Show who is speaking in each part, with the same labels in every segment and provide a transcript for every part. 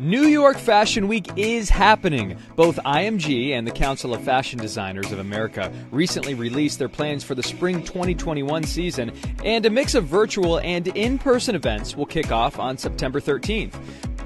Speaker 1: New York Fashion Week is happening. Both IMG and the Council of Fashion Designers of America recently released their plans for the spring 2021 season, and a mix of virtual and in-person events will kick off on September 13th.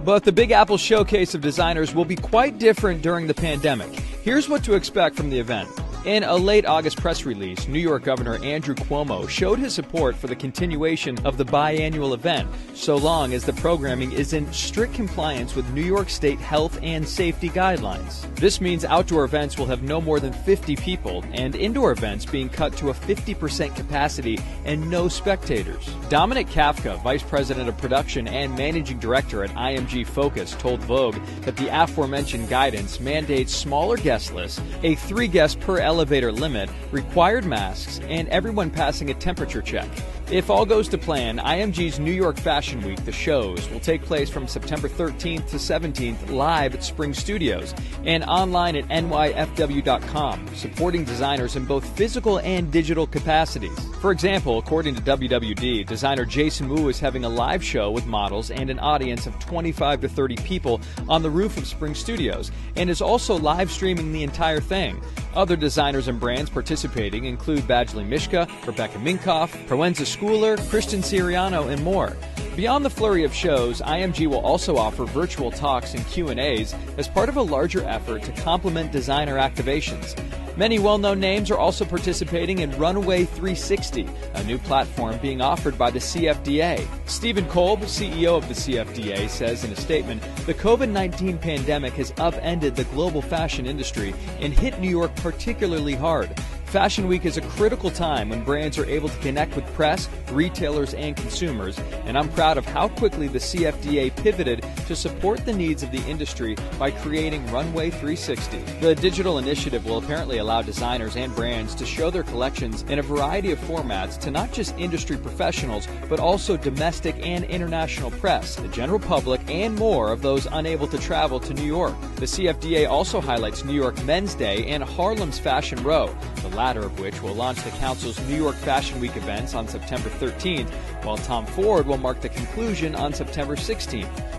Speaker 1: But the Big Apple showcase of designers will be quite different during the pandemic. Here's what to expect from the event. In a late August press release, New York Governor Andrew Cuomo showed his support for the continuation of the biannual event, so long as the programming is in strict compliance with New York State health and safety guidelines. This means outdoor events will have no more than 50 people, and indoor events being cut to a 50% capacity and no spectators. Dominic Kafka, Vice President of Production and Managing Director at IMG Focus, told Vogue that the aforementioned guidance mandates smaller guest lists, a 3 guest per elevator limit, required masks, and everyone passing a temperature check. If all goes to plan, IMG's New York Fashion Week, the shows, will take place from September 13th to 17th live at Spring Studios and online at nyfw.com, supporting designers in both physical and digital capacities. For example, according to WWD, designer Jason Wu is having a live show with models and an audience of 25 to 30 people on the roof of Spring Studios, and is also live streaming the entire thing. Other designers and brands participating include Badgley Mischka, Rebecca Minkoff, Proenza Schooler, Christian Siriano, and more. Beyond the flurry of shows, IMG will also offer virtual talks and Q&As as part of a larger effort to complement designer activations. Many well-known names are also participating in Runway 360, a new platform being offered by the CFDA. Stephen Kolb, CEO of the CFDA, says in a statement, the COVID-19 pandemic has upended the global fashion industry and hit New York particularly hard. Fashion Week is a critical time when brands are able to connect with press, retailers, and consumers, and I'm proud of how quickly the CFDA pivoted to support the needs of the industry by creating Runway 360. The digital initiative will apparently allow designers and brands to show their collections in a variety of formats to not just industry professionals, but also domestic and international press, the general public, and more of those unable to travel to New York. The CFDA also highlights New York Men's Day and Harlem's Fashion Row, the latter of which will launch the Council's New York Fashion Week events on September 13th, while Tom Ford will mark the conclusion on September 16th.